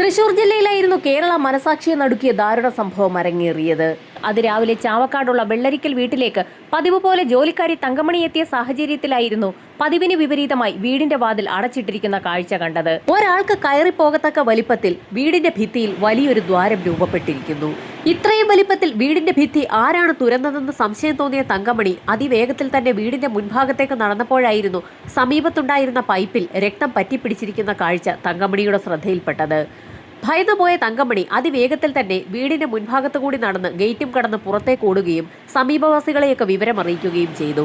തൃശൂർ ജില്ലയിലായിരുന്നു കേരള മനസാക്ഷിയെ നടുക്കിയ ദാരുണ സംഭവം അരങ്ങേറിയത്. അതിരാവിലെ ചാവക്കാടുള്ള വെള്ളരിക്കൽ വീട്ടിലേക്ക് പതിവ് പോലെ ജോലിക്കാരി തങ്കമണി എത്തിയ സാഹചര്യത്തിലായിരുന്നു പതിവിന് വിപരീതമായി വീടിന്റെ വാതിൽ അടച്ചിട്ടിരിക്കുന്ന കാഴ്ച കണ്ടത്. ഒരാൾക്ക് കയറിപ്പോകത്തക്ക വലിപ്പത്തിൽ വീടിന്റെ ഭിത്തിയിൽ വലിയൊരു ദ്വാരം രൂപപ്പെട്ടിരിക്കുന്നു. ഇത്രയും വലിപ്പത്തിൽ വീടിന്റെ ഭിത്തി ആരാണ് തുരന്നതെന്ന് സംശയം തോന്നിയ തങ്കമണി അതിവേഗത്തിൽ തന്നെ വീടിന്റെ മുൻഭാഗത്തേക്ക് നടന്നപ്പോഴായിരുന്നു സമീപത്തുണ്ടായിരുന്ന പൈപ്പിൽ രക്തം പറ്റിപ്പിടിച്ചിരിക്കുന്ന കാഴ്ച തങ്കമണിയുടെ ശ്രദ്ധയിൽപ്പെട്ടത്. ഭയന്നുപോയ തങ്കമണി അതിവേഗത്തിൽ തന്നെ വീടിന്റെ മുൻഭാഗത്തു കൂടി നടന്ന് ഗേറ്റും കടന്ന് പുറത്തേക്ക് ഓടുകയും സമീപവാസികളെയൊക്കെ വിവരമറിയിക്കുകയും ചെയ്തു.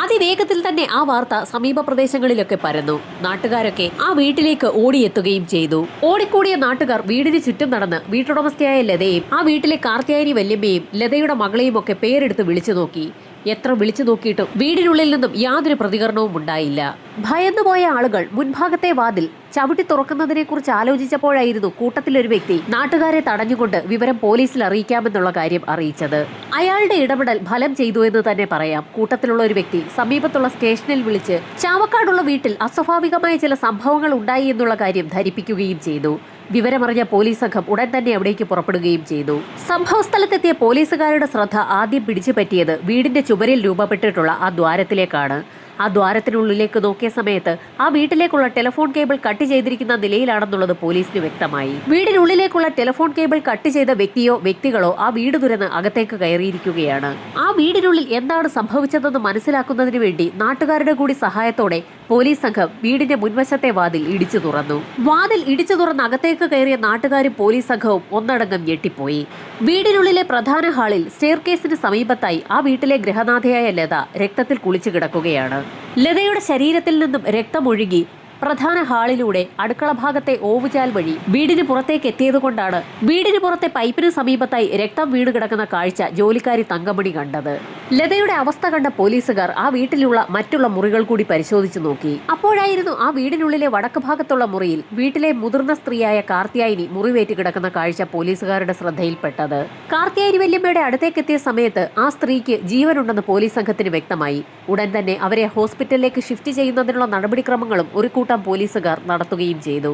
അതിവേഗത്തിൽ തന്നെ ആ വാർത്ത സമീപ പ്രദേശങ്ങളിലൊക്കെ പരന്നു. നാട്ടുകാരൊക്കെ ആ വീട്ടിലേക്ക് ഓടിയെത്തുകയും ചെയ്തു. ഓടിക്കൂടിയ നാട്ടുകാർ വീടിന് ചുറ്റും നടന്ന് വീട്ടുടമസ്ഥയായ ലതയും ആ വീട്ടിലെ കാർത്തിയായനി വല്യമ്മയും ലതയുടെ മകളെയും ഒക്കെ പേരെടുത്ത് വിളിച്ചു നോക്കി. എത്ര വിളിച്ചു നോക്കിയിട്ടും വീടിനുള്ളിൽ നിന്നും യാതൊരു പ്രതികരണവും ഉണ്ടായില്ല. ഭയന്നുപോയ ആളുകൾ മുൻഭാഗത്തെ വാതിൽ ചവിട്ടി തുറക്കുന്നതിനെ കുറിച്ച് ആലോചിച്ചപ്പോഴായിരുന്നു കൂട്ടത്തിലൊരു വ്യക്തി നാട്ടുകാരെ തടഞ്ഞുകൊണ്ട് വിവരം പോലീസിൽ അറിയിക്കാമെന്നുള്ള കാര്യം അറിയിച്ചത്. അയാളുടെ ഇടപെടൽ ഫലം ചെയ്തു എന്ന് തന്നെ പറയാം. കൂട്ടത്തിലുള്ള ഒരു വ്യക്തി സമീപത്തുള്ള സ്റ്റേഷനിൽ വിളിച്ച് ചാവക്കാടുള്ള വീട്ടിൽ അസ്വാഭാവികമായ ചില സംഭവങ്ങൾ ഉണ്ടായി എന്നുള്ള കാര്യം ധരിപ്പിക്കുകയും ചെയ്തു. വിവരമറിഞ്ഞ പോലീസ് സംഘം ഉടൻ തന്നെ അവിടേക്ക് പുറപ്പെടുകയും ചെയ്തു. സംഭവസ്ഥലത്തെത്തിയ പോലീസുകാരുടെ ശ്രദ്ധ ആദ്യം പിടിച്ചു പറ്റിയത് വീടിന്റെ ചുമരിൽ രൂപപ്പെട്ടിട്ടുള്ള ആ ദ്വാരത്തിലേക്കാണ്. ആ ദ്വാരത്തിനുള്ളിലേക്ക് നോക്കിയ സമയത്ത് ആ വീട്ടിലേക്കുള്ള ടെലിഫോൺ കേബിൾ കട്ട് ചെയ്തിരിക്കുന്ന നിലയിലാണെന്നുള്ളത് പോലീസിന് വ്യക്തമായി. വീടിനുള്ളിലേക്കുള്ള ടെലിഫോൺ കേബിൾ കട്ട് ചെയ്ത വ്യക്തിയോ വ്യക്തികളോ ആ വീട് തുറന്ന് അകത്തേക്ക് കയറിയിരിക്കുകയാണ്. ആ വീടിനുള്ളിൽ എന്താണ് സംഭവിച്ചതെന്ന് മനസ്സിലാക്കുന്നതിന് വേണ്ടി നാട്ടുകാരുടെ കൂടി സഹായത്തോടെ പോലീസ് സംഘം വീടിന്റെ മുൻവശത്തെ വാതിൽ ഇടിച്ചു തുറന്നു. വാതിൽ ഇടിച്ചു തുറന്ന് അകത്തേക്ക് കയറിയ നാട്ടുകാരും പോലീസ് സംഘവും ഒന്നടങ്കം ഞെട്ടിപ്പോയി. വീടിനുള്ളിലെ പ്രധാന ഹാളിൽ സ്റ്റെയർ കേസിന് സമീപത്തായി ആ വീട്ടിലെ ഗൃഹനാഥയായ ലത രക്തത്തിൽ കുളിച്ചു കിടക്കുകയാണ്. ലതയുടെ ശരീരത്തിൽ നിന്നും രക്തമൊഴുകി പ്രധാന ഹാളിലൂടെ അടുക്കള ഭാഗത്തെ ഓവുചാൽ വഴി വീടിന് പുറത്തേക്ക് എത്തിയതുകൊണ്ടാണ് വീടിന് പുറത്തെ പൈപ്പിന് സമീപത്തായി രക്തം വീണ് കിടക്കുന്ന കാഴ്ച ജോലിക്കാരി തങ്കമണി കണ്ടത്. ലതയുടെ അവസ്ഥ കണ്ട പോലീസുകാർ ആ വീട്ടിലുള്ള മറ്റുള്ള മുറികൾ കൂടി പരിശോധിച്ചു നോക്കി. അപ്പോഴായിരുന്നു ആ വീടിനുള്ളിലെ വടക്ക് ഭാഗത്തുള്ള മുറിയിൽ വീട്ടിലെ മുതിർന്ന സ്ത്രീയായ കാർത്തിയായനി മുറിവേറ്റ് കിടക്കുന്ന കാഴ്ച പോലീസുകാരുടെ ശ്രദ്ധയിൽപ്പെട്ടത്. കാർത്തിയായനി വല്യമ്മയുടെ അടുത്തേക്കെത്തിയ സമയത്ത് ആ സ്ത്രീക്ക് ജീവനുണ്ടെന്ന് പോലീസ് സംഘത്തിന് വ്യക്തമായി. ഉടൻ തന്നെ അവരെ ഹോസ്പിറ്റലിലേക്ക് ഷിഫ്റ്റ് ചെയ്യുന്നതിനുള്ള നടപടിക്രമങ്ങളും ഒരു പോലീസുകാർ നടത്തുകയും ചെയ്തു.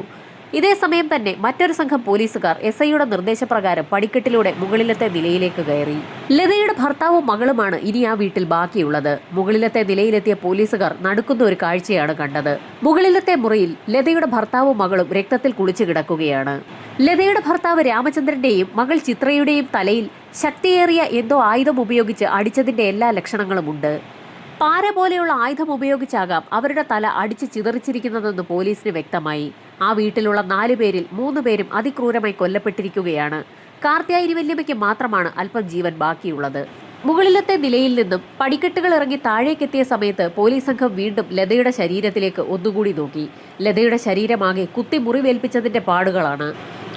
ഇതേസമയം തന്നെ മറ്റൊരു സംഘം പോലീസുകാർ SIയുടെ നിർദ്ദേശപ്രകാരം പടിക്കെട്ടിലൂടെ മുകളിലത്തെ നിലയിലേക്ക് കയറി. ലതയുടെ ഭർത്താവും മകളുമാണ് ഇനി ആ വീട്ടിൽ ബാക്കിയുള്ളത്. മുകളിലത്തെ നിലയിലെത്തിയ പോലീസുകാർ നടുക്കുന്ന ഒരു കാഴ്ചയാണ് കണ്ടത്. മുകളിലത്തെ മുറിയിൽ ലതയുടെ ഭർത്താവും മകളും രക്തത്തിൽ കുളിച്ചു കിടക്കുകയാണ്. ലതയുടെ ഭർത്താവ് രാമചന്ദ്രന്റെയും മകൾ ചിത്രയുടെയും തലയിൽ ശക്തിയേറിയ എന്തോ ആയുധം ഉപയോഗിച്ച് അടിച്ചതിന്റെ എല്ലാ ലക്ഷണങ്ങളുമുണ്ട്. പാര പോലെയുള്ള ആയുധം ഉപയോഗിച്ചാകാം അവരുടെ തല അടിച്ച് ചിതറിച്ചിരിക്കുന്നതെന്ന് പോലീസിന് വ്യക്തമായി. ആ വീട്ടിലുള്ള 4 പേരിൽ 3 പേരും അതിക്രൂരമായി കൊല്ലപ്പെട്ടിരിക്കുകയാണ്. കാർത്തിയായനി വല്യമ്മയ്ക്ക് മാത്രമാണ് അല്പം ജീവൻ ബാക്കിയുള്ളത്. മുകളിലത്തെ നിലയിൽ നിന്നും പടിക്കെട്ടുകൾ ഇറങ്ങി താഴേക്കെത്തിയ സമയത്ത് പോലീസ് സംഘം വീണ്ടും ലതയുടെ ശരീരത്തിലേക്ക് ഒന്നുകൂടി നോക്കി. ലതയുടെ ശരീരമാകെ കുത്തി മുറിവേൽപ്പിച്ചതിന്റെ പാടുകളാണ്.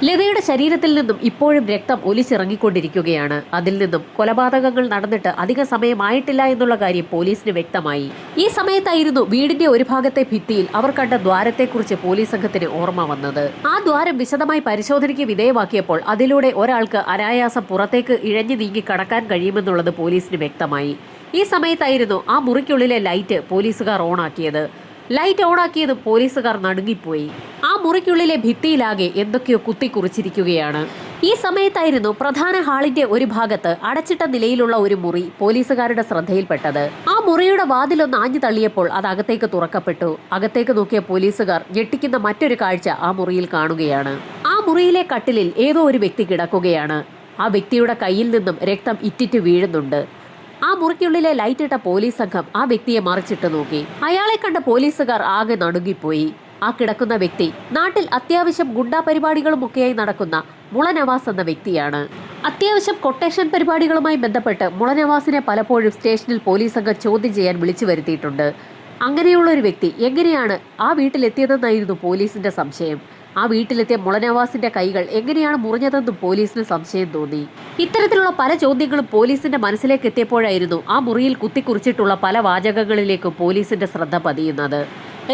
ലതയുടെ ശരീരത്തിൽ നിന്നും ഇപ്പോഴും രക്തം ഒലിച്ചിറങ്ങിക്കൊണ്ടിരിക്കുകയാണ്. അതിൽ നിന്നും കൊലപാതകങ്ങൾ നടന്നിട്ട് അധിക സമയമായിട്ടില്ല എന്നുള്ള കാര്യം പോലീസിന് വ്യക്തമായി. ഈ സമയത്തായിരുന്നു വീടിന്റെ ഒരു ഭാഗത്തെ ഭിത്തിയിൽ അവർ കണ്ട ദ്വാരത്തെക്കുറിച്ച് പോലീസ് സംഘത്തിന് ഓർമ്മ വന്നത്. ആ ദ്വാരം വിശദമായി പരിശോധനയ്ക്ക് വിധേയമാക്കിയപ്പോൾ അതിലൂടെ ഒരാൾക്ക് അനായാസം പുറത്തേക്ക് ഇഴഞ്ഞു നീങ്ങി കടക്കാൻ കഴിയുമെന്നുള്ളത് പോലീസിന് വ്യക്തമായി. ഈ സമയത്തായിരുന്നു ആ മുറിക്കുള്ളിലെ ലൈറ്റ് പോലീസുകാർ ഓണാക്കിയത്. ലൈറ്റ് ഓണാക്കിയതും പോലീസുകാർ നടുങ്ങിപ്പോയി. ആ മുറിക്കുള്ളിലെ ഭിത്തിയിലാകെ എന്തൊക്കെയോ കുത്തിക്കുറിച്ചിരിക്കുകയാണ്. ഈ സമയത്തായിരുന്നു പ്രധാന ഹാളിന്റെ ഒരു ഭാഗത്ത് അടച്ചിട്ട നിലയിലുള്ള ഒരു മുറി പോലീസുകാരുടെ ശ്രദ്ധയിൽപ്പെട്ടത്. ആ മുറിയുടെ വാതിലൊന്ന് ആഞ്ഞു തള്ളിയപ്പോൾ അത് അകത്തേക്ക് തുറക്കപ്പെട്ടു. അകത്തേക്ക് നോക്കിയ പോലീസുകാർ ഞെട്ടിക്കുന്ന മറ്റൊരു കാഴ്ച ആ മുറിയിൽ കാണുകയാണ്. ആ മുറിയിലെ കട്ടിലിൽ ഏതോ ഒരു വ്യക്തി കിടക്കുകയാണ്. ആ വ്യക്തിയുടെ കയ്യിൽ നിന്നും രക്തം ഇറ്റിറ്റ് വീഴുന്നുണ്ട്. ആ മുറിക്കുള്ളിലെ ലൈറ്റിട്ട പോലീസ് സംഘം ആ വ്യക്തിയെ മറിച്ചിട്ട് നോക്കി. അയാളെ കണ്ട പോലീസുകാർ ആകെ നടുങ്ങിപ്പോയി. ആ കിടക്കുന്ന വ്യക്തി നാട്ടിൽ അത്യാവശ്യം ഗുണ്ടാ പരിപാടികളുമൊക്കെയായി നടക്കുന്ന മുള നവാസ് എന്ന വ്യക്തിയാണ്. അത്യാവശ്യം കൊട്ടേഷൻ പരിപാടികളുമായി ബന്ധപ്പെട്ട് മുള നവാസിനെ പലപ്പോഴും സ്റ്റേഷനിൽ പോലീസ് സംഘം ചോദ്യം ചെയ്യാൻ വിളിച്ചു വരുത്തിയിട്ടുണ്ട്. അങ്ങനെയുള്ള ഒരു വ്യക്തി എങ്ങനെയാണ് ആ വീട്ടിലെത്തിയതെന്നായിരുന്നു പോലീസിന്റെ സംശയം. ആ വീട്ടിലെത്തിയ മുളനവാസിന്റെ കൈകൾ എങ്ങനെയാണ് മുറിഞ്ഞതെന്നും പോലീസിന് സംശയം തോന്നി. ഇത്തരത്തിലുള്ള പല ചോദ്യങ്ങളും പോലീസിന്റെ മനസ്സിലേക്ക് എത്തിയപ്പോഴായിരുന്നു ആ മുറിയിൽ കുത്തിക്കുറിച്ചിട്ടുള്ള പല വാചകങ്ങളിലേക്കും പോലീസിന്റെ ശ്രദ്ധ പതിയുന്നത്.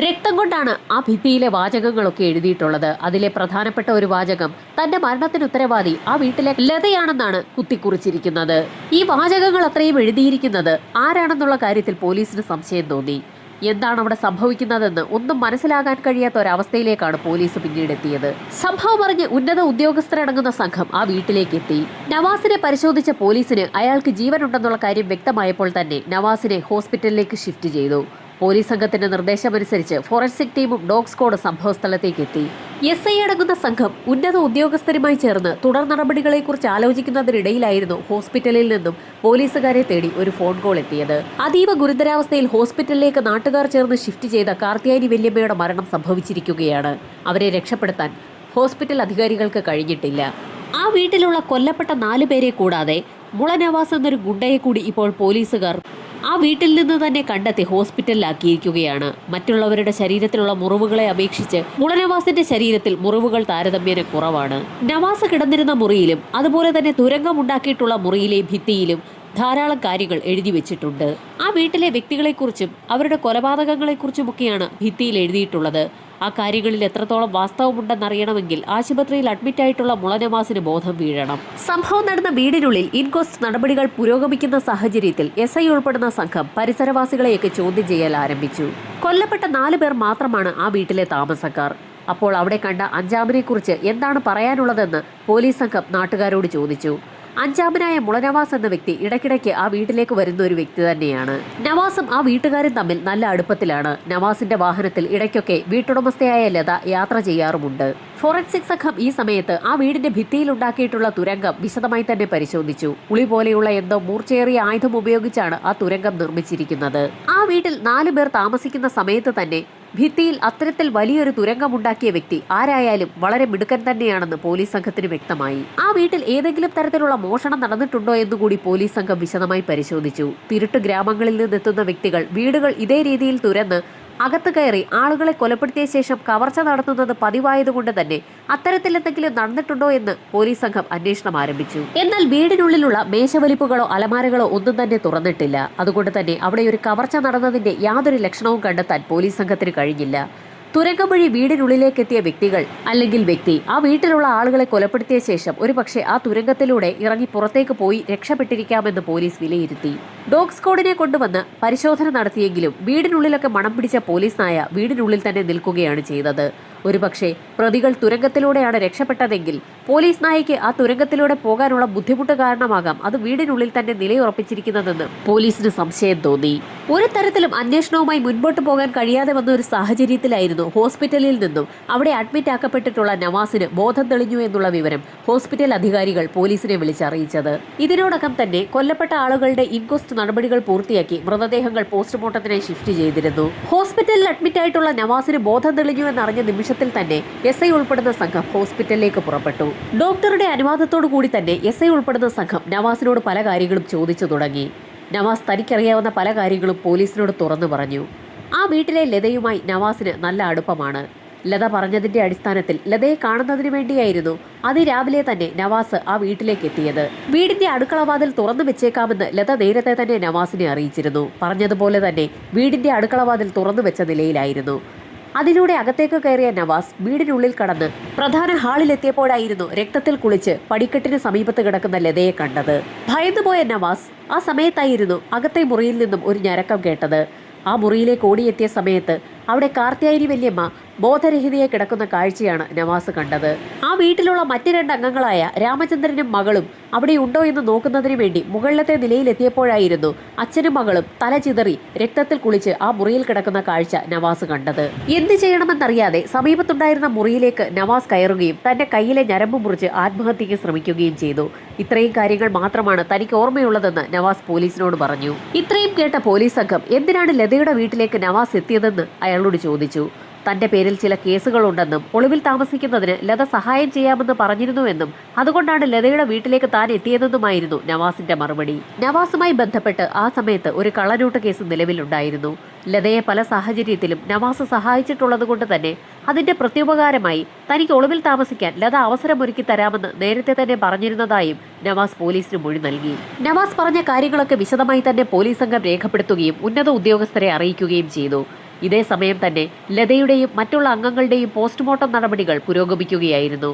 രക്തം കൊണ്ടാണ് ആ ഭിത്തിയിലെ വാചകങ്ങളൊക്കെ എഴുതിയിട്ടുള്ളത്. അതിലെ പ്രധാനപ്പെട്ട ഒരു വാചകം തന്റെ മരണത്തിന് ഉത്തരവാദി ആ വീട്ടിലെ ലതയാണെന്നാണ് കുത്തിക്കുറിച്ചിരിക്കുന്നത്. ഈ വാചകങ്ങൾ അത്രയും എഴുതിയിരിക്കുന്നത് ആരാണെന്നുള്ള കാര്യത്തിൽ പോലീസിന് സംശയം തോന്നി. എന്താണ് അവിടെ സംഭവിക്കുന്നതെന്ന് ഒന്നും മനസ്സിലാകാൻ കഴിയാത്ത ഒരവസ്ഥയിലേക്കാണ് പോലീസ് പിന്നീട് എത്തിയത്. സംഭവം അറിഞ്ഞ് ഉന്നത ഉദ്യോഗസ്ഥരടങ്ങുന്ന സംഘം ആ വീട്ടിലേക്ക് എത്തി. നവാസിനെ പരിശോധിച്ച പോലീസിന് അയാൾക്ക് ജീവനുണ്ടെന്നുള്ള കാര്യം വ്യക്തമായപ്പോൾ തന്നെ നവാസിനെ ഹോസ്പിറ്റലിലേക്ക് ഷിഫ്റ്റ് ചെയ്തു. പോലീസ് സംഘത്തിന്റെ നിർദ്ദേശമനുസരിച്ച് ഫോറൻസിക് ടീമും ഡോഗ് സ്ക്വാഡ് സംഭവസ്ഥലത്തേക്ക് എത്തി. SI അടങ്ങുന്ന സംഘം ഉന്നത ഉദ്യോഗസ്ഥരുമായി ചേർന്ന് തുടർ നടപടികളെക്കുറിച്ച് ആലോചിക്കുന്നതിനിടയിലായിരുന്നു ഹോസ്പിറ്റലിൽ നിന്നും പോലീസുകാരെ തേടി ഒരു ഫോൺ കോൾ എത്തിയത്. അതീവ ഗുരുതരാവസ്ഥയിൽ ഹോസ്പിറ്റലിലേക്ക് നാട്ടുകാർ ചേർന്ന് ഷിഫ്റ്റ് ചെയ്ത കാർത്തിയാനി വല്യമ്മയുടെ മരണം സംഭവിച്ചിരിക്കുകയാണ്. അവരെ രക്ഷപ്പെടുത്താൻ ഹോസ്പിറ്റൽ അധികാരികൾക്ക് കഴിഞ്ഞിട്ടില്ല. ആ വീട്ടിലുള്ള കൊല്ലപ്പെട്ട 4 പേരെ കൂടാതെ മുള നവാസ് എന്നൊരു ഗുണ്ടയെ കൂടി ഇപ്പോൾ പോലീസുകാർ ആ വീട്ടിൽ നിന്ന് തന്നെ കണ്ടെത്തി ഹോസ്പിറ്റലിലാക്കിയിരിക്കുകയാണ്. മറ്റുള്ളവരുടെ ശരീരത്തിലുള്ള മുറിവുകളെ അപേക്ഷിച്ച് മുളനവാസിന്റെ ശരീരത്തിൽ മുറിവുകൾ താരതമ്യേന കുറവാണ്. നവാസ് കിടന്നിരുന്ന മുറിയിലും അതുപോലെ തന്നെ തുരങ്കമുണ്ടാക്കിയിട്ടുള്ള മുറിയിലെ ഭിത്തിയിലും ധാരാളം കാര്യങ്ങൾ എഴുതി വെച്ചിട്ടുണ്ട്. ആ വീട്ടിലെ വ്യക്തികളെക്കുറിച്ചും അവരുടെ കൊലപാതകങ്ങളെക്കുറിച്ചുമൊക്കെയാണ് ഭിത്തിയിൽ എഴുതിയിട്ടുള്ളത്. ആ കാര്യങ്ങളിൽ എത്രത്തോളം വാസ്തവമുണ്ടെന്നറിയണമെങ്കിൽ ആശുപത്രിയിൽ അഡ്മിറ്റായിട്ടുള്ള മുളനവാസിന് ബോധം വീഴണം. സംഭവം നടന്ന വീടിനുള്ളിൽ ഇൻക്വസ്റ്റ് നടപടികൾ പുരോഗമിക്കുന്ന സാഹചര്യത്തിൽ SI ഉൾപ്പെടുന്ന സംഘം പരിസരവാസികളെയൊക്കെ ചോദ്യം ചെയ്യൽ ആരംഭിച്ചു. കൊല്ലപ്പെട്ട 4 പേർ മാത്രമാണ് ആ വീട്ടിലെ താമസക്കാർ. അപ്പോൾ അവിടെ കണ്ട അഞ്ചാമനെക്കുറിച്ച് എന്താണ് പറയാനുള്ളതെന്ന് പോലീസ് സംഘം നാട്ടുകാരോട് ചോദിച്ചു. അഞ്ചാമനായ മുളനവാസ് എന്ന വ്യക്തി ഇടയ്ക്കിടയ്ക്ക് ആ വീട്ടിലേക്ക് വരുന്ന ഒരു വ്യക്തി തന്നെയാണ്. നവാസും ആ വീട്ടുകാരും തമ്മിൽ നല്ല അടുപ്പത്തിലാണ്. നവാസിന്റെ വാഹനത്തിൽ ഇടയ്ക്കൊക്കെ വീട്ടുടമസ്ഥയായ ലത യാത്ര ചെയ്യാറുമുണ്ട്. ഫോറൻസിക് സംഘം ഈ സമയത്ത് ആ വീടിന്റെ ഭിത്തിയിൽ ഉണ്ടാക്കിയിട്ടുള്ള തുരങ്കം വിശദമായി തന്നെ പരിശോധിച്ചു. ഉളി പോലെയുള്ള എന്തോ മൂർച്ചയേറിയ ആയുധം ഉപയോഗിച്ചാണ് ആ തുരങ്കം നിർമ്മിച്ചിരിക്കുന്നത്. ആ വീട്ടിൽ 4 പേർ താമസിക്കുന്ന സമയത്ത് തന്നെ ഭിത്തിയിൽ അത്തരത്തിൽ വലിയൊരു തുരങ്കമുണ്ടാക്കിയ വ്യക്തി ആരായാലും വളരെ മിടുക്കൻ തന്നെയാണെന്ന് പോലീസ് സംഘത്തിന് വ്യക്തമായി. ആ വീട്ടിൽ ഏതെങ്കിലും തരത്തിലുള്ള മോഷണം നടന്നിട്ടുണ്ടോ എന്നുകൂടി പോലീസ് സംഘം വിശദമായി പരിശോധിച്ചു. തിരുട്ട് ഗ്രാമങ്ങളിൽ നിന്നെത്തുന്ന വ്യക്തികൾ വീടുകൾ ഇതേ രീതിയിൽ തുരന്ന് അകത്ത് കയറി ആളുകളെ കൊലപ്പെടുത്തിയ ശേഷം കവർച്ച നടത്തുന്നത് പതിവായതുകൊണ്ട് തന്നെ അത്തരത്തിൽ എന്തെങ്കിലും നടന്നിട്ടുണ്ടോ എന്ന് പോലീസ് സംഘം അന്വേഷണം ആരംഭിച്ചു. എന്നാൽ വീടിനുള്ളിലുള്ള മേശവലിപ്പുകളോ അലമാരകളോ ഒന്നും തന്നെ തുറന്നിട്ടില്ല. അതുകൊണ്ട് തന്നെ അവിടെ ഒരു കവർച്ച നടന്നതിന്റെ യാതൊരു ലക്ഷണവും കണ്ടെത്താൻ പോലീസ് സംഘത്തിന് കഴിഞ്ഞില്ല. തുരങ്കം വഴി വീടിനുള്ളിലേക്ക് എത്തിയ വ്യക്തികൾ അല്ലെങ്കിൽ വ്യക്തി ആ വീട്ടിലുള്ള ആളുകളെ കൊലപ്പെടുത്തിയ ശേഷം ഒരുപക്ഷെ ആ തുരങ്കത്തിലൂടെ ഇറങ്ങി പുറത്തേക്ക് പോയി രക്ഷപ്പെട്ടിരിക്കാമെന്ന് പോലീസ് വിലയിരുത്തി. ഡോഗ് സ്ക്വാഡിനെ കൊണ്ടുവന്ന് പരിശോധന നടത്തിയെങ്കിലും വീടിനുള്ളിലൊക്കെ മണം പിടിച്ച പോലീസ് നായ വീടിനുള്ളിൽ തന്നെ നിൽക്കുകയാണ് ചെയ്തത്. ഒരുപക്ഷെ പ്രതികൾ തുരങ്കത്തിലൂടെയാണ് രക്ഷപ്പെട്ടതെങ്കിൽ പോലീസ് നായയ്ക്ക് ആ തുരങ്കത്തിലൂടെ പോകാനുള്ള ബുദ്ധിമുട്ട് കാരണമാകാം അത് വീടിനുള്ളിൽ തന്നെ നിലയുറപ്പിച്ചിരിക്കുന്നതെന്ന് പോലീസിന് സംശയം തോന്നി. ഒരു തരത്തിലും അന്വേഷണവുമായി മുൻപോട്ട് പോകാൻ കഴിയാതെ വന്ന ഒരു സാഹചര്യത്തിലായിരുന്നു ഹോസ്പിറ്റലിൽ നിന്നും അവിടെ അഡ്മിറ്റ് ആക്കപ്പെട്ടിട്ടുള്ള നവാസിന് ബോധം തെളിഞ്ഞു എന്നുള്ള വിവരം ഹോസ്പിറ്റൽ അധികാരികൾ പോലീസിനെ വിളിച്ചറിയിച്ചത്. ഇതിനോടകം തന്നെ കൊല്ലപ്പെട്ട ആളുകളുടെ ഇൻക്വസ്റ്റ് നടപടികൾ പൂർത്തിയാക്കി മൃതദേഹങ്ങൾ പോസ്റ്റ്മോർട്ടത്തിനായി ഷിഫ്റ്റ് ചെയ്തിരുന്നു. ഹോസ്പിറ്റലിൽ അഡ്മിറ്റ് ആയിട്ടുള്ള നവാസിന് ബോധം തെളിഞ്ഞു എന്നറിഞ്ഞ നിമിഷത്തിൽ തന്നെ SI ഉൾപ്പെടുന്ന സംഘം ഹോസ്പിറ്റലിലേക്ക് പുറപ്പെട്ടു. ഡോക്ടറുടെ അനുവാദത്തോടു കൂടി തന്നെ SI ഉൾപ്പെടുന്ന സംഘം നവാസിനോട് പല കാര്യങ്ങളും ചോദിച്ചു തുടങ്ങി. നവാസ് തനിക്കറിയാവുന്ന പല കാര്യങ്ങളും പോലീസിനോട് തുറന്നു പറഞ്ഞു. ആ വീട്ടിലെ ലതയുമായി നവാസിന് നല്ല അടുപ്പമാണ്. ലത പറഞ്ഞതിന്റെ അടിസ്ഥാനത്തിൽ ലതയെ കാണുന്നതിന് വേണ്ടിയായിരുന്നു അതിരാവിലെ തന്നെ നവാസ് ആ വീട്ടിലേക്ക് എത്തിയത്. വീടിന്റെ അടുക്കളവാതിൽ തുറന്നു വെച്ചേക്കാമെന്ന് ലത നേരത്തെ തന്നെ നവാസിനെ അറിയിച്ചിരുന്നു. പറഞ്ഞതുപോലെ തന്നെ വീടിന്റെ അടുക്കളവാതിൽ തുറന്നു വെച്ച നിലയിലായിരുന്നു. അതിലൂടെ അകത്തേക്ക് കയറിയ നവാസ് വീടിനുള്ളിൽ കടന്ന് പ്രധാന ഹാളിലെത്തിയപ്പോഴായിരുന്നു രക്തത്തിൽ കുളിച്ച് പടിക്കെട്ടിന് സമീപത്ത് കിടക്കുന്ന ലതയെ കണ്ടത്. ഭയന്നുപോയ നവാസ് ആ സമയത്തായിരുന്നു അകത്തെ മുറിയിൽ നിന്നും ഒരു ഞരക്കം കേട്ടത്. ആ മുറിയിലേക്ക് ഓടിയെത്തിയ സമയത്ത് അവിടെ കാർത്തിയാനി വല്യമ്മ ബോധരഹിതയായി കിടക്കുന്ന കാഴ്ചയാണ് നവാസ് കണ്ടത്. ആ വീട്ടിലുള്ള മറ്റ് 2 അംഗങ്ങളായ രാമചന്ദ്രനും മകളും അവിടെ ഉണ്ടോ എന്ന് നോക്കുന്നതിന് വേണ്ടി മുകളിലത്തെ നിലയിലെത്തിയപ്പോഴായിരുന്നു അച്ഛനും മകളും തല ചിതറി രക്തത്തിൽ കുളിച്ച് ആ മുറിയിൽ കിടക്കുന്ന കാഴ്ച നവാസ് കണ്ടത്. എന്ത് ചെയ്യണമെന്നറിയാതെ സമീപത്തുണ്ടായിരുന്ന മുറിയിലേക്ക് നവാസ് കയറുകയും തന്റെ കയ്യിലെ ഞരമ്പ് മുറിച്ച് ആത്മഹത്യയ്ക്ക് ശ്രമിക്കുകയും ചെയ്തു. ഇത്രയും കാര്യങ്ങൾ മാത്രമാണ് തനിക്ക് ഓർമ്മയുള്ളതെന്ന് നവാസ് പോലീസിനോട് പറഞ്ഞു. ഇത്രയും കേട്ട പോലീസ് സംഘം എന്തിനാണ് ലതയുടെ വീട്ടിലേക്ക് നവാസ് എത്തിയതെന്ന് അയാളോട് ചോദിച്ചു. തന്റെ പേരിൽ ചില കേസുകളുണ്ടെന്നും ഒളിവിൽ താമസിക്കുന്നതിന് ലത സഹായം ചെയ്യാമെന്ന് പറഞ്ഞിരുന്നുവെന്നും അതുകൊണ്ടാണ് ലതയുടെ വീട്ടിലേക്ക് താൻ എത്തിയതെന്നുമായിരുന്നു നവാസിന്റെ മറുപടി. നവാസുമായി ബന്ധപ്പെട്ട് ആ സമയത്ത് ഒരു കള്ളനോട്ട് കേസ് നിലവിലുണ്ടായിരുന്നു. ലതയെ പല സാഹചര്യത്തിലും നവാസ് സഹായിച്ചിട്ടുള്ളത് കൊണ്ട് തന്നെ അതിന്റെ പ്രത്യുപകാരമായി തനിക്ക് ഒളിവിൽ താമസിക്കാൻ ലത അവസരമൊരുക്കി തരാമെന്ന് നേരത്തെ തന്നെ പറഞ്ഞിരുന്നതായും നവാസ് പോലീസിന് മൊഴി നൽകി. നവാസ് പറഞ്ഞ കാര്യങ്ങളൊക്കെ വിശദമായി തന്നെ പോലീസ് സംഘം രേഖപ്പെടുത്തുകയും ഉന്നത ഉദ്യോഗസ്ഥരെ അറിയിക്കുകയും ചെയ്തു. ഇതേ സമയം തന്നെ ലതയുടെയും മറ്റുള്ള അംഗങ്ങളുടെയും പോസ്റ്റ്മോർട്ടം നടപടികൾ പുരോഗമിക്കുകയായിരുന്നു.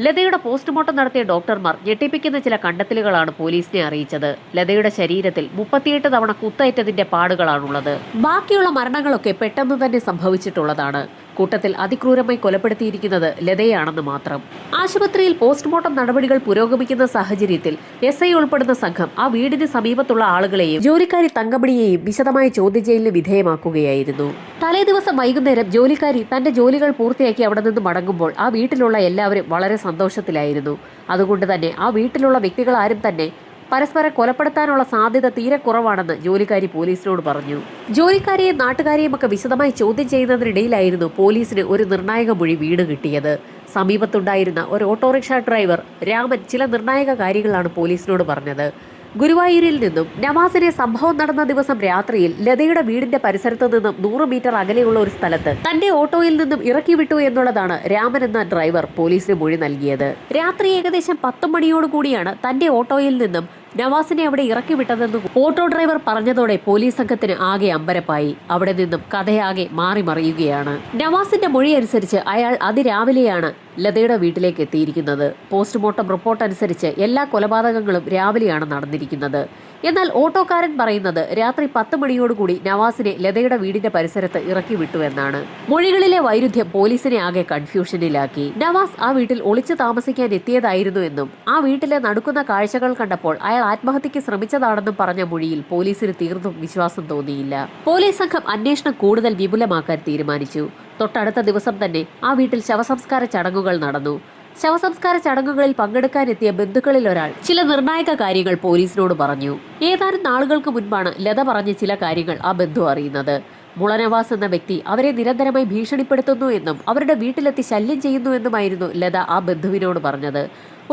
ലതയുടെ പോസ്റ്റ്മോർട്ടം നടത്തിയ ഡോക്ടർമാർ ഞെട്ടിപ്പിക്കുന്ന ചില കണ്ടെത്തലുകളാണ് പോലീസിനെ അറിയിച്ചത്. ലതയുടെ ശരീരത്തിൽ 38 തവണ കുത്തേറ്റതിന്റെ പാടുകളാണുള്ളത്. ബാക്കിയുള്ള മരണങ്ങളൊക്കെ പെട്ടെന്ന് തന്നെ സംഭവിച്ചിട്ടുള്ളതാണ്. കൂട്ടത്തിൽ അതിക്രൂരമായി കൊലപ്പെടുത്തിയിരിക്കുന്നത് ലതയാണെന്ന് മാത്രം. ആശുപത്രിയിൽ പോസ്റ്റ്മോർട്ടം നടപടികൾ പുരോഗമിക്കുന്ന സാഹചര്യത്തിൽ SI ഉൾപ്പെടുന്ന സംഘം ആ വീടിന് സമീപത്തുള്ള ആളുകളെയും ജോലിക്കാരി തങ്കമണിയെയും വിശദമായ ചോദ്യം ചെയ്യലിന് വിധേയമാക്കുകയായിരുന്നു. തലേദിവസം വൈകുന്നേരം ജോലിക്കാരി തന്റെ ജോലികൾ പൂർത്തിയാക്കി അവിടെ നിന്ന് മടങ്ങുമ്പോൾ ആ വീട്ടിലുള്ള എല്ലാവരും വളരെ സന്തോഷത്തിലായിരുന്നു. അതുകൊണ്ട് തന്നെ ആ വീട്ടിലുള്ള വ്യക്തികൾ ആരും തന്നെ പരസ്പരം കൊലപ്പെടുത്താനുള്ള സാധ്യത തീരെ കുറവാണെന്ന് ജോലിക്കാരി പോലീസിനോട് പറഞ്ഞു. ജോലിക്കാരെയും നാട്ടുകാരെയും ഒക്കെ വിശദമായി ചോദ്യം ചെയ്യുന്നതിനിടയിലായിരുന്നു പോലീസിന് ഒരു നിർണായക മൊഴി വീണ് കിട്ടിയത്. സമീപത്തുണ്ടായിരുന്ന ഒരു ഓട്ടോറിക്ഷ ഡ്രൈവർ രാമൻ ചില നിർണായക കാര്യങ്ങളാണ് പോലീസിനോട് പറഞ്ഞത്. ഗുരുവായൂരിൽ നിന്നും നവാസിനെ സംഭവം നടന്ന ദിവസം രാത്രിയിൽ ലതയുടെ വീടിന്റെ പരിസരത്ത് നിന്നും 100 മീറ്റർ അകലെയുള്ള ഒരു സ്ഥലത്ത് തന്റെ ഓട്ടോയിൽ നിന്നും ഇറക്കി വിട്ടു എന്നുള്ളതാണ് രാമൻ എന്ന ഡ്രൈവർ പോലീസിന് മൊഴി നൽകിയത്. രാത്രി ഏകദേശം 10 മണിയോടുകൂടിയാണ് തന്റെ ഓട്ടോയിൽ നിന്നും നവാസിനെ അവിടെ ഇറക്കി വിട്ടതെന്ന് ഓട്ടോ ഡ്രൈവർ പറഞ്ഞതോടെ പോലീസ് സംഘത്തിന് ആകെ അമ്പരപ്പായി. അവിടെ നിന്നും കഥയാകെ മാറിമറിയുകയാണ്. നവാസിന്റെ മൊഴി അനുസരിച്ച് അയാൾ അതിരാവിലെയാണ് ലതയുടെ വീട്ടിലേക്ക് എത്തിയിരിക്കുന്നത്. പോസ്റ്റ്മോർട്ടം റിപ്പോർട്ട് അനുസരിച്ച് എല്ലാ കൊലപാതകങ്ങളും രാവിലെയാണ് നടന്നിരിക്കുന്നത്. എന്നാൽ ഓട്ടോക്കാരൻ പറയുന്നത് രാത്രി 10 മണിയോടുകൂടി നവാസിനെ ലതയുടെ വീടിന്റെ പരിസരത്ത് ഇറക്കി വിട്ടുവെന്നാണ്. മൊഴികളിലെ വൈരുദ്ധ്യം പോലീസിനെ ആകെ കൺഫ്യൂഷനിലാക്കി. നവാസ് ആ വീട്ടിൽ ഒളിച്ചു താമസിക്കാൻ എത്തിയതായിരുന്നു എന്നും ആ വീട്ടിലെ നടക്കുന്ന കാഴ്ചകൾ കണ്ടപ്പോൾ അയാൾ ആത്മഹത്യക്ക് ശ്രമിച്ചതാണെന്നും പറഞ്ഞ മൊഴിയിൽ പോലീസിന് തീർത്തും വിശ്വാസം തോന്നിയില്ല. പോലീസ് സംഘം അന്വേഷണം കൂടുതൽ വിപുലമാക്കാൻ തീരുമാനിച്ചു. തൊട്ടടുത്ത ദിവസം തന്നെ ആ വീട്ടിൽ ശവസംസ്കാര ചടങ്ങുകൾ നടന്നു. ശവസംസ്കാര ചടങ്ങുകളിൽ പങ്കെടുക്കാനെത്തിയ ബന്ധുക്കളിൽ ഒരാൾ ചില നിർണായക കാര്യങ്ങൾ പോലീസിനോട് പറഞ്ഞു. ഏതാനും നാളുകൾക്ക് മുൻപാണ് ലത പറഞ്ഞ ചില കാര്യങ്ങൾ ആ ബന്ധു അറിയുന്നത്. മുളനവാസ് എന്ന വ്യക്തി അവരെ നിരന്തരമായി ഭീഷണിപ്പെടുത്തുന്നു എന്നും അവരുടെ വീട്ടിലെത്തി ശല്യം ചെയ്യുന്നു എന്നുമായിരുന്നു ലത ആ ബന്ധുവിനോട് പറഞ്ഞത്.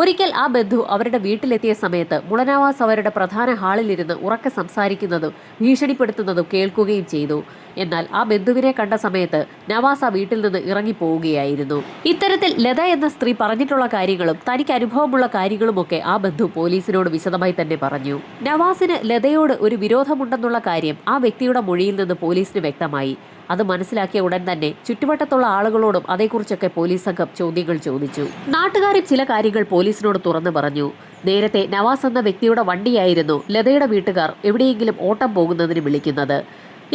ഒരിക്കൽ ആ ബന്ധു അവരുടെ വീട്ടിലെത്തിയ സമയത്ത് മുളനവാസ് അവരുടെ പ്രധാന ഹാളിലിരുന്ന് ഉറക്കെ സംസാരിക്കുന്നതും ഭീഷണിപ്പെടുത്തുന്നതും കേൾക്കുകയും ചെയ്തു. എന്നാൽ ആ ബന്ധുവിനെ കണ്ട സമയത്ത് നവാസ് ആ വീട്ടിൽ നിന്ന് ഇറങ്ങിപ്പോവുകയായിരുന്നു. ഇത്തരത്തിൽ ലത എന്ന സ്ത്രീ പറഞ്ഞിട്ടുള്ള കാര്യങ്ങളും തനിക്ക് അനുഭവമുള്ള കാര്യങ്ങളുമൊക്കെ ആ ബന്ധു പോലീസിനോട് വിശദമായി തന്നെ പറഞ്ഞു. നവാസിന് ലതയോട് ഒരു വിരോധമുണ്ടെന്നുള്ള കാര്യം ആ വ്യക്തിയുടെ മൊഴിയിൽ നിന്ന് പോലീസിന് വ്യക്തമായി. അത് മനസ്സിലാക്കിയ ഉടൻ തന്നെ ചുറ്റുവട്ടത്തുള്ള ആളുകളോടും അതേക്കുറിച്ചൊക്കെ പോലീസ് സംഘം ചോദ്യങ്ങൾ ചോദിച്ചു. നാട്ടുകാരും ചില കാര്യങ്ങൾ പോലീസിനോട് തുറന്നു പറഞ്ഞു. നേരത്തെ നവാസ് എന്ന വ്യക്തിയുടെ വണ്ടിയായിരുന്നു ലതയുടെ വീട്ടുകാർ എവിടെയെങ്കിലും ഓട്ടം പോകുന്നതിന് വിളിക്കുന്നത്.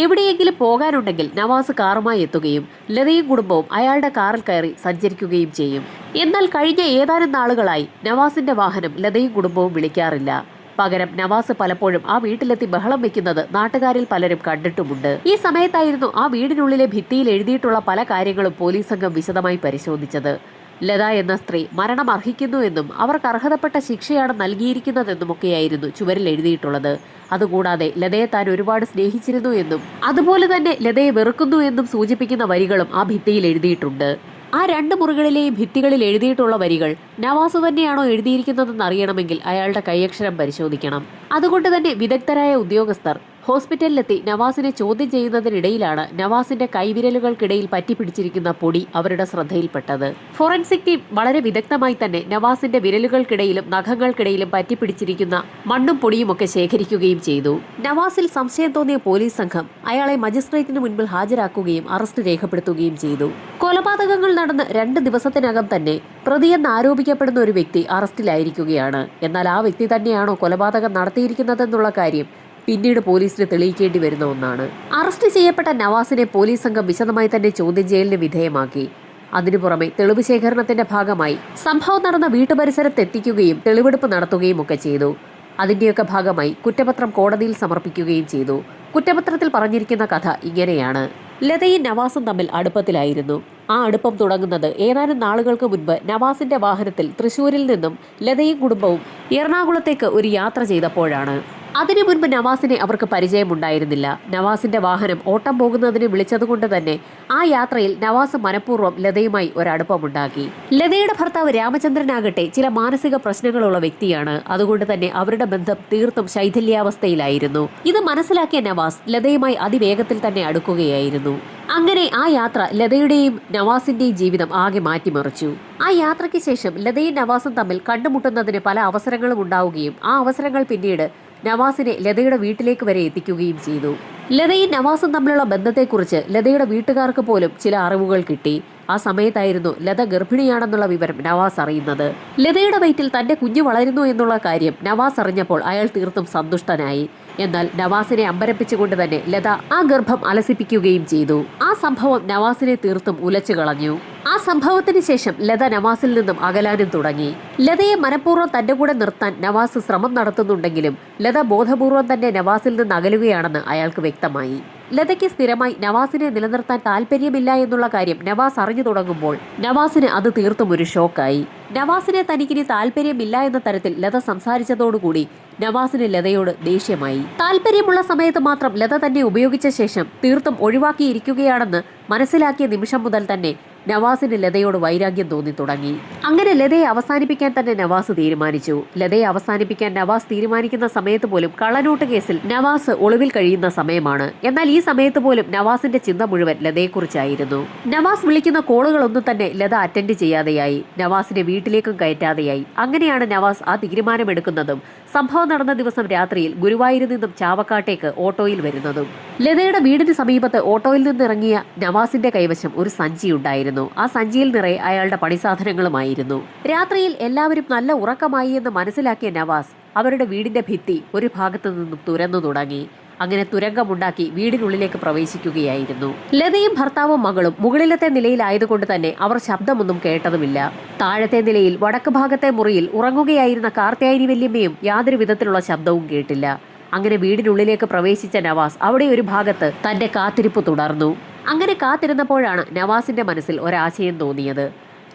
എവിടെയെങ്കിലും പോകാനുണ്ടെങ്കിൽ നവാസ് കാറുമായി എത്തുകയും ലതയും കുടുംബവും അയാളുടെ കാറിൽ കയറി സഞ്ചരിക്കുകയും ചെയ്യും. എന്നാൽ കഴിഞ്ഞ ഏതാനും നാളുകളായി നവാസിന്റെ വാഹനം ലതയും കുടുംബവും വിളിക്കാറില്ല. പകരം നവാസ് പലപ്പോഴും ആ വീട്ടിലെത്തി ബഹളം വെക്കുന്നത് നാട്ടുകാരിൽ പലരും കണ്ടിട്ടുമുണ്ട്. ഈ സമയത്തായിരുന്നു ആ വീടിനുള്ളിലെ ഭിത്തിയിൽ എഴുതിയിട്ടുള്ള പല കാര്യങ്ങളും പോലീസ് സംഘം വിശദമായി പരിശോധിച്ചത്. ലത എന്ന സ്ത്രീ മരണം അർഹിക്കുന്നു എന്നും അവർക്ക് അർഹതപ്പെട്ട ശിക്ഷയാണ് നൽകിയിരിക്കുന്നതെന്നുമൊക്കെയായിരുന്നു ചുവരിൽ എഴുതിയിട്ടുള്ളത്. അതുകൂടാതെ ലതയെ താൻ ഒരുപാട് സ്നേഹിച്ചിരുന്നു എന്നും അതുപോലെ തന്നെ ലതയെ വെറുക്കുന്നു എന്നും സൂചിപ്പിക്കുന്ന വരികളും ആ ഭിത്തിയിൽ എഴുതിയിട്ടുണ്ട്. ആ 2 മുറികളിലെയും ഭിത്തികളിൽ എഴുതിയിട്ടുള്ള വരികൾ നവാസ് തന്നെയാണോ എഴുതിയിരിക്കുന്നതെന്ന് അറിയണമെങ്കിൽ അയാളുടെ കൈയക്ഷരം പരിശോധിക്കണം. അതുകൊണ്ട് തന്നെ വിദഗ്ധരായ ഉദ്യോഗസ്ഥർ ഹോസ്പിറ്റലിലെത്തി നവാസിനെ ചോദ്യം ചെയ്യുന്നതിനിടയിലാണ് നവാസിന്റെ കൈവിരലുകൾക്കിടയിൽ പറ്റിപ്പിടിച്ചിരിക്കുന്ന പൊടി അവരുടെ ശ്രദ്ധയിൽപ്പെട്ടത്. ഫോറൻസിക് ടീം വളരെ വിദഗ്ധമായി തന്നെ നവാസിന്റെ വിരലുകൾക്കിടയിലും നഖങ്ങൾക്കിടയിലും പറ്റിപ്പിടിച്ചിരിക്കുന്ന മണ്ണും പൊടിയുമൊക്കെ ശേഖരിക്കുകയും ചെയ്തു. നവാസിൽ സംശയം തോന്നിയ പോലീസ് സംഘം അയാളെ മജിസ്ട്രേറ്റിന് മുൻപിൽ ഹാജരാക്കുകയും അറസ്റ്റ് രേഖപ്പെടുത്തുകയും ചെയ്തു. കൊലപാതകങ്ങൾ നടന്ന് 2 ദിവസത്തിനകം തന്നെ പ്രതിയെന്ന് ആരോപിക്കപ്പെടുന്ന ഒരു വ്യക്തി അറസ്റ്റിലായിരിക്കുകയാണ്. എന്നാൽ ആ വ്യക്തി തന്നെയാണോ കൊലപാതകം നടത്തിയിരിക്കുന്നതെന്നുള്ള കാര്യം പിന്നീട് പോലീസിന് തെളിയിക്കേണ്ടി വരുന്ന ഒന്നാണ്. അറസ്റ്റ് ചെയ്യപ്പെട്ട നവാസിനെ പോലീസ് സംഘം വിശദമായി തന്നെ ചോദ്യം ചെയ്യലിന് വിധേയമാക്കി. അതിനു പുറമെ തെളിവ് ശേഖരണത്തിന്റെ ഭാഗമായി സംഭവം നടന്ന വീട്ടുപരിസരത്ത് എത്തിക്കുകയും തെളിവെടുപ്പ് നടത്തുകയും ഒക്കെ ചെയ്തു. അതിന്റെയൊക്കെ ഭാഗമായി കുറ്റപത്രം കോടതിയിൽ സമർപ്പിക്കുകയും ചെയ്തു. കുറ്റപത്രത്തിൽ പറഞ്ഞിരിക്കുന്ന കഥ ഇങ്ങനെയാണ്. ലതയും നവാസും തമ്മിൽ അടുപ്പത്തിലായിരുന്നു. ആ അടുപ്പം തുടങ്ങുന്നത് ഏതാനും നാളുകൾക്ക് മുൻപ് നവാസിന്റെ വാഹനത്തിൽ തൃശൂരിൽ നിന്നും ലതയും കുടുംബവും എറണാകുളത്തേക്ക് ഒരു യാത്ര ചെയ്തപ്പോഴാണ്. അതിനു മുൻപ് നവാസിനെ അവർക്ക് പരിചയമുണ്ടായിരുന്നില്ല. നവാസിന്റെ വാഹനം ഓട്ടം പോകുന്നതിന് വിളിച്ചതുകൊണ്ട് തന്നെ ആ യാത്രയിൽ നവാസ് മനഃപൂർവ്വം ലതയുമായി ഒരടുപ്പമുണ്ടാക്കി. ലതയുടെ ഭർത്താവ് രാമചന്ദ്രനാകട്ടെ ചില മാനസിക പ്രശ്നങ്ങളുള്ള വ്യക്തിയാണ്. അതുകൊണ്ട് തന്നെ അവരുടെ ബന്ധം തീർത്തും ശൈഥില്യാവസ്ഥയിലായിരുന്നു. ഇത് മനസ്സിലാക്കിയ നവാസ് ലതയുമായി അതിവേഗത്തിൽ തന്നെ അടുക്കുകയായിരുന്നു. അങ്ങനെ ആ യാത്ര ലതയുടെയും നവാസിന്റെയും ജീവിതം ആകെ മാറ്റിമറിച്ചു. ആ യാത്രയ്ക്ക് ശേഷം ലതയും നവാസും തമ്മിൽ കണ്ടുമുട്ടുന്നതിന് പല അവസരങ്ങളും ഉണ്ടാവുകയും ആ അവസരങ്ങൾ പിന്നീട് നവാസിനെ ലതയുടെ വീട്ടിലേക്ക് വരെ എത്തിക്കുകയും ചെയ്തു. ലതയും നവാസും തമ്മിലുള്ള ബന്ധത്തെക്കുറിച്ച് ലതയുടെ വീട്ടുകാർക്ക് പോലും ചില അറിവുകൾ കിട്ടി. ആ സമയത്തായിരുന്നു ലത ഗർഭിണിയാണെന്നുള്ള വിവരം നവാസ് അറിയുന്നത്. ലതയുടെ വയറ്റിൽ തന്റെ കുഞ്ഞ് വളരുന്നു എന്നുള്ള കാര്യം നവാസ് അറിഞ്ഞപ്പോൾ അയാൾ തീർത്തും സന്തുഷ്ടനായി. എന്നാൽ നവാസിനെ അമ്പരപ്പിച്ചുകൊണ്ട് തന്നെ ലത ആ ഗർഭം അലസിപ്പിക്കുകയും ചെയ്തു. ആ സംഭവം നവാസിനെ തീർത്തും ഉലച്ചു കളഞ്ഞു. ആ സംഭവത്തിന് ശേഷം ലത നവാസിൽ നിന്നും അകലാനും തുടങ്ങി. ലതയെ മനഃപൂർവ്വം തന്റെ കൂടെ നിർത്താൻ നവാസ് ശ്രമം നടത്തുന്നുണ്ടെങ്കിലും ലത ബോധപൂർവം തന്നെ നവാസിൽ നിന്ന് അകലുകയാണെന്ന് അയാൾക്ക് വ്യക്തമായി. ലതയ്ക്ക് സ്ഥിരമായി നവാസിനെ നിലനിർത്താൻ താല്പര്യമില്ല എന്നുള്ള കാര്യം നവാസ് അറിഞ്ഞു തുടങ്ങുമ്പോൾ നവാസിന് അത് തീർത്തും ഒരു ഷോക്കായി. നവാസിനെ തനിക്കിനി താല്പര്യമില്ല എന്ന തരത്തിൽ ലത സംസാരിച്ചതോടുകൂടി നവാസിന് ലതയോട് ദേഷ്യമായി. താല്പര്യമുള്ള സമയത്ത് മാത്രം ലത തന്നെ ഉപയോഗിച്ച ശേഷം തീർത്തും ഒഴിവാക്കിയിരിക്കുകയാണെന്ന് മനസ്സിലാക്കിയ നിമിഷം മുതൽ തന്നെ നവാസിന് ലതയോട് വൈരാഗ്യം തോന്നി തുടങ്ങി. അങ്ങനെ ലതയെ അവസാനിപ്പിക്കാൻ തന്നെ നവാസ് തീരുമാനിച്ചു. ലതയെ അവസാനിപ്പിക്കാൻ നവാസ് തീരുമാനിക്കുന്ന സമയത്ത് പോലും കള്ളനോട്ട് കേസിൽ നവാസ് ഒളിവിൽ കഴിയുന്ന സമയമാണ്. എന്നാൽ ഈ സമയത്ത് പോലും നവാസിന്റെ ചിന്ത മുഴുവൻ ലതയെക്കുറിച്ചായിരുന്നു. നവാസ് വിളിക്കുന്ന കോളുകളൊന്നും തന്നെ ലത അറ്റൻഡ് ചെയ്യാതെയായി. നവാസിനെ വീട്ടിലേക്കും കയറ്റാതെയായി. അങ്ങനെയാണ് നവാസ് ആ തീരുമാനമെടുക്കുന്നതും സംഭവം നടന്ന ദിവസം രാത്രിയിൽ ഗുരുവായൂരിൽ നിന്നും ചാവക്കാട്ടേക്ക് ഓട്ടോയിൽ വരുന്നതും. ലതയുടെ വീടിന് സമീപത്ത് ഓട്ടോയിൽ നിന്നിറങ്ങിയ നവാസിന്റെ കൈവശം ഒരു സഞ്ചി ഉണ്ടായിരുന്നു. ആ സഞ്ചിയിൽ നിറയെ അയാളുടെ പണിസാധനങ്ങളുമായിരുന്നു. രാത്രിയിൽ എല്ലാവരും നല്ല ഉറക്കമായി എന്ന് മനസ്സിലാക്കിയ നവാസ് അവരുടെ വീടിന്റെ ഭിത്തി ഒരു ഭാഗത്തു നിന്നും തുരന്നു തുടങ്ങി. അങ്ങനെ തുരങ്കമുണ്ടാക്കി വീടിനുള്ളിലേക്ക് പ്രവേശിക്കുകയായിരുന്നു. ലതയും ഭർത്താവും മകളും മുകളിലത്തെ നിലയിലായതുകൊണ്ട് തന്നെ അവർ ശബ്ദമൊന്നും കേട്ടതുമില്ല. താഴത്തെ നിലയിൽ വടക്ക് ഭാഗത്തെ മുറിയിൽ ഉറങ്ങുകയായിരുന്ന കാർത്യായനി വല്യമ്മയും യാതൊരു വിധത്തിലുള്ള ശബ്ദവും കേട്ടില്ല. അങ്ങനെ വീടിനുള്ളിലേക്ക് പ്രവേശിച്ച നവാസ് അവിടെ ഒരു ഭാഗത്ത് തന്റെ കാത്തിരിപ്പ് തുടർന്നു. അങ്ങനെ കാത്തിരുന്നപ്പോഴാണ് നവാസിന്റെ മനസ്സിൽ ഒരാശയം തോന്നിയത്.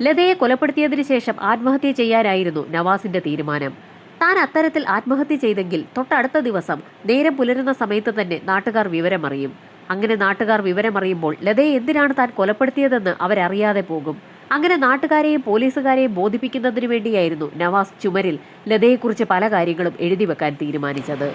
ലതയെ കൊലപ്പെടുത്തിയതിനു ശേഷം ആത്മഹത്യ ചെയ്യാനായിരുന്നു നവാസിന്റെ തീരുമാനം. താൻ അത്തരത്തിൽ ആത്മഹത്യ ചെയ്തെങ്കിൽ തൊട്ടടുത്ത ദിവസം നേരം പുലരുന്ന സമയത്ത് തന്നെ നാട്ടുകാർ വിവരമറിയും. അങ്ങനെ നാട്ടുകാർ വിവരമറിയുമ്പോൾ ലതയെ എന്തിനാണ് താൻ കൊലപ്പെടുത്തിയതെന്ന് അവരറിയാതെ പോകും. അങ്ങനെ നാട്ടുകാരെയും പോലീസുകാരെയും ബോധിപ്പിക്കുന്നതിനു വേണ്ടിയായിരുന്നു നവാസ് ചുമരിൽ ലതയെക്കുറിച്ച് പല കാര്യങ്ങളും എഴുതി വെക്കാൻ തീരുമാനിച്ചത്.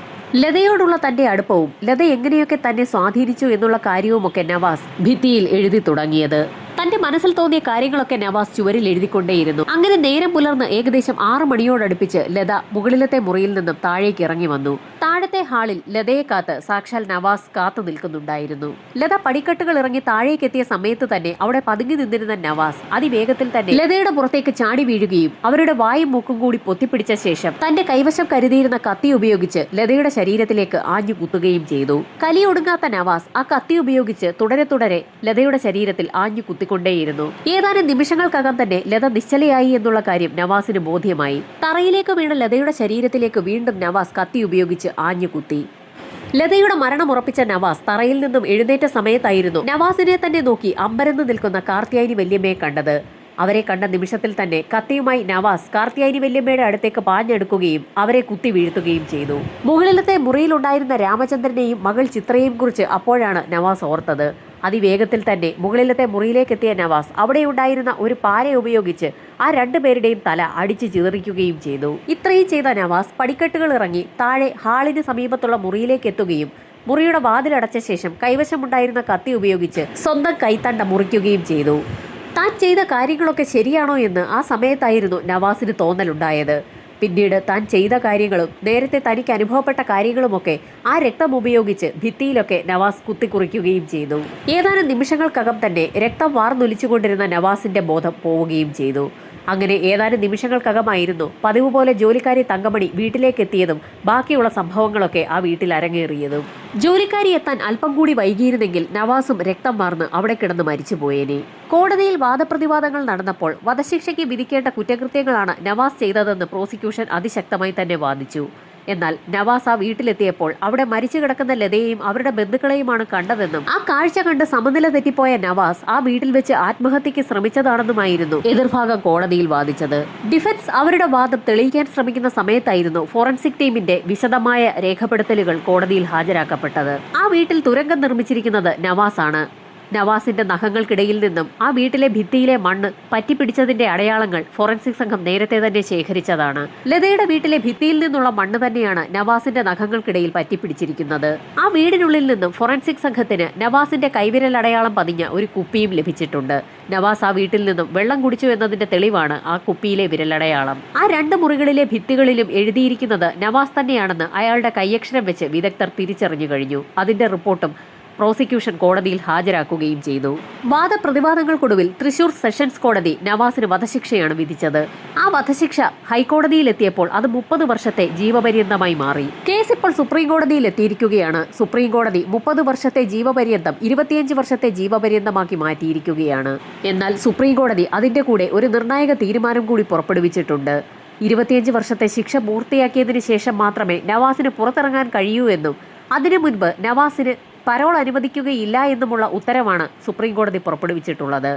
ലതയോടുള്ള തന്റെ അടുപ്പവും ലത എങ്ങനെയൊക്കെ തന്നെ സ്വാധീനിച്ചു എന്നുള്ള കാര്യവുമൊക്കെ നവാസ് ഭിത്തിയിൽ എഴുതി തുടങ്ങിയത്. തന്റെ മനസ്സിൽ തോന്നിയ കാര്യങ്ങളൊക്കെ നവാസ് ചുവരിൽ എഴുതിക്കൊണ്ടേയിരുന്നു. അങ്ങനെ നേരം പുലർന്ന് ഏകദേശം 6 മണിയോടടുപ്പിച്ച് ലത മുകളിലത്തെ മുറിയിൽ നിന്നും താഴേക്ക് ഇറങ്ങി വന്നു. താഴത്തെ ഹാളിൽ ലതയെ കാത്ത് സാക്ഷാൽ നവാസ് കാത്തു നിൽക്കുന്നുണ്ടായിരുന്നു. ലത പടിക്കെട്ടുകൾ ഇറങ്ങി താഴേക്ക് എത്തിയ സമയത്ത് തന്നെ അവിടെ പതുങ്ങി നിന്നിരുന്ന നവാസ് അതിവേഗത്തിൽ തന്നെ ലതയുടെ പുറത്തേക്ക് ചാടി വീഴുകയും അവരുടെ വായും മൂക്കും കൂടി പൊത്തിപ്പിടിച്ച ശേഷം തന്റെ കൈവശം കരുതിയിരുന്ന കത്തി ഉപയോഗിച്ച് ലതയുടെ ശരീരത്തിലേക്ക് ആഞ്ഞു കുത്തുകയും ചെയ്തു. കലിയൊടുങ്ങാത്ത നവാസ് ആ കത്തി ഉപയോഗിച്ച് തുടരെ ലതയുടെ ശരീരത്തിൽ ആഞ്ഞു കൊണ്ടേയിരുന്നു. ഏതാനും നിമിഷങ്ങൾക്കകം തന്നെ ലത നിശ്ചലയായി എന്നുള്ള കാര്യം നവാസിന് ബോധ്യമായി. തറയിലേക്ക് വീണ ലതയുടെ ശരീരത്തിലേക്ക് വീണ്ടും നവാസ് കത്തി ഉപയോഗിച്ച് ആഞ്ഞു കുത്തി. ലതയുടെ മരണം ഉറപ്പിച്ച നവാസ് തറയിൽ നിന്നും എഴുന്നേറ്റ സമയത്തായിരുന്നു നവാസിനെ തന്നെ നോക്കി അമ്പരന്ന് നിൽക്കുന്ന കാർത്യായനി വല്യമ്മയെ കണ്ടത്. അവരെ കണ്ട നിമിഷത്തിൽ തന്നെ കത്തിയുമായി നവാസ് കാർത്യായനി വല്യമ്മയുടെ അടുത്തേക്ക് പാഞ്ഞെടുക്കുകയും അവരെ കുത്തി വീഴ്ത്തുകയും ചെയ്തു. മുകളിലത്തെ മുറിയിലുണ്ടായിരുന്ന രാമചന്ദ്രനെയും മകൾ ചിത്രയെയും കുറിച്ച് അപ്പോഴാണ് നവാസ് ഓർത്തത്. അതിവേഗത്തിൽ തന്നെ മുകളിലത്തെ മുറിയിലേക്ക് എത്തിയ നവാസ് അവിടെയുണ്ടായിരുന്ന ഒരു പാര ഉപയോഗിച്ച് ആ 2 പേരുടെയും തല അടിച്ചു ചിതറിക്കുകയും ചെയ്തു. ഇത്രയും ചെയ്ത നവാസ് പടിക്കെട്ടുകൾ ഇറങ്ങി താഴെ ഹാളിന് സമീപത്തുള്ള മുറിയിലേക്ക് എത്തുകയും മുറിയുടെ വാതിലടച്ച ശേഷം കൈവശമുണ്ടായിരുന്ന കത്തി ഉപയോഗിച്ച് സ്വന്തം കൈത്തണ്ട മുറിക്കുകയും ചെയ്തു. താൻ ചെയ്ത കാര്യങ്ങളൊക്കെ ശരിയാണോ എന്ന് ആ സമയത്തായിരുന്നു നവാസിന് തോന്നലുണ്ടായത്. പിന്നീട് താൻ ചെയ്ത കാര്യങ്ങളും നേരത്തെ തനിക്ക് അനുഭവപ്പെട്ട കാര്യങ്ങളുമൊക്കെ ആ രക്തം ഉപയോഗിച്ച് ഭിത്തിയിലൊക്കെ നവാസ് കുത്തിക്കുറിക്കുകയും ചെയ്തു. ഏതാനും നിമിഷങ്ങൾക്കകം തന്നെ രക്തം വാർന്നൊലിച്ചുകൊണ്ടിരുന്ന നവാസിന്റെ ബോധം പോവുകയും ചെയ്തു. അങ്ങനെ ഏതാനും നിമിഷങ്ങൾക്കകമായിരുന്നു പതിവ് പോലെ ജോലിക്കാരി തങ്കമണി വീട്ടിലേക്ക് എത്തിയതും ബാക്കിയുള്ള സംഭവങ്ങളൊക്കെ ആ വീട്ടിൽ അരങ്ങേറിയതും. ജോലിക്കാരി എത്താൻ അല്പം കൂടി വൈകിയിരുന്നെങ്കിൽ നവാസും രക്തം വാർന്ന് അവിടെ കിടന്ന് മരിച്ചുപോയേനെ. കോടതിയിൽ വാദപ്രതിവാദങ്ങൾ നടന്നപ്പോൾ വധശിക്ഷയ്ക്ക് വിധിക്കേണ്ട കുറ്റകൃത്യങ്ങളാണ് നവാസ് ചെയ്തതെന്ന് പ്രോസിക്യൂഷൻ അതിശക്തമായി തന്നെ വാദിച്ചു. എന്നാൽ നവാസ് ആ വീട്ടിലെത്തിയപ്പോൾ അവിടെ മരിച്ചു കിടക്കുന്ന ലതയെയും അവരുടെ ബന്ധുക്കളെയുമാണ് കണ്ടതെന്നും ആ കാഴ്ച കണ്ട് സമനില തെറ്റിപ്പോയ നവാസ് ആ വീട്ടിൽ വെച്ച് ആത്മഹത്യക്ക് ശ്രമിച്ചതാണെന്നുമായിരുന്നു എതിർഭാഗം കോടതിയിൽ വാദിച്ചത്. ഡിഫൻസ് അവരുടെ വാദം തെളിയിക്കാൻ ശ്രമിക്കുന്ന സമയത്തായിരുന്നു ഫോറൻസിക് ടീമിന്റെ വിശദമായ രേഖപ്പെടുത്തലുകൾ കോടതിയിൽ ഹാജരാക്കപ്പെട്ടത്. ആ വീട്ടിൽ തുരങ്കം നിർമ്മിച്ചിരിക്കുന്നത് നവാസാണ്. നവാസിന്റെ നഖങ്ങൾക്കിടയിൽ നിന്നും ആ വീട്ടിലെ ഭിത്തിയിലെ മണ്ണ് പറ്റിപ്പിടിച്ചതിന്റെ അടയാളങ്ങൾ ഫോറൻസിക് സംഘം നേരത്തെ തന്നെ ശേഖരിച്ചതാണ്. ലതയുടെ വീട്ടിലെ ഭിത്തിയിൽ നിന്നുള്ള മണ്ണ് തന്നെയാണ് നവാസിന്റെ നഖങ്ങൾക്കിടയിൽ പറ്റിപ്പിടിച്ചിരിക്കുന്നത്. ആ വീടിനുള്ളിൽ നിന്നും ഫോറൻസിക് സംഘത്തിന് നവാസിന്റെ കൈവിരൽ അടയാളം പതിഞ്ഞ ഒരു കുപ്പിയും ലഭിച്ചിട്ടുണ്ട്. നവാസ് ആ വീട്ടിൽ നിന്നും വെള്ളം കുടിച്ചു എന്നതിന്റെ തെളിവാണ് ആ കുപ്പിയിലെ വിരലടയാളം. ആ 2 മുറികളിലെ ഭിത്തികളിലും എഴുതിയിരിക്കുന്നത് നവാസ് തന്നെയാണെന്ന് അയാളുടെ കൈയക്ഷരം വെച്ച് വിദഗ്ധർ തിരിച്ചറിഞ്ഞു കഴിഞ്ഞു. അതിന്റെ റിപ്പോർട്ടും പ്രോസിക്യൂഷൻ കോടതിയിൽ ഹാജരാക്കുകയും ചെയ്തു. വാദപ്രതിവാദങ്ങൾക്കൊടുവിൽ തൃശൂർ സെഷൻസ് കോടതി നവാസിന് വധശിക്ഷയാണ് വിധിച്ചത്. ആ വധശിക്ഷ ഹൈക്കോടതിയിലെത്തിയപ്പോൾ അത് 30 വർഷത്തെ ജീവപര്യന്തമായി മാറി. കേസ് ഇപ്പോൾ സുപ്രീം കോടതിയിൽ എത്തിയിരിക്കുകയാണ്. സുപ്രീം കോടതി 30 വർഷത്തെ ജീവപര്യന്തം 25 വർഷത്തെ ജീവപര്യന്തമാക്കി മാറ്റിയിരിക്കുകയാണ്. എന്നാൽ സുപ്രീം കോടതി അതിന്റെ കൂടെ ഒരു നിർണായക തീരുമാനം കൂടി പുറപ്പെടുവിച്ചിട്ടുണ്ട്. 25 വർഷത്തെ ശിക്ഷ പൂർത്തിയാക്കിയതിനു ശേഷം മാത്രമേ നവാസിന് പുറത്തിറങ്ങാൻ കഴിയൂ എന്നും അതിനു മുൻപ് നവാസിന് പരോൾ അനുവദിക്കുകയില്ല എന്നുമുള്ള ഉത്തരവാണ് സുപ്രീം കോടതി പുറപ്പെടുവിച്ചിട്ടുള്ളത്.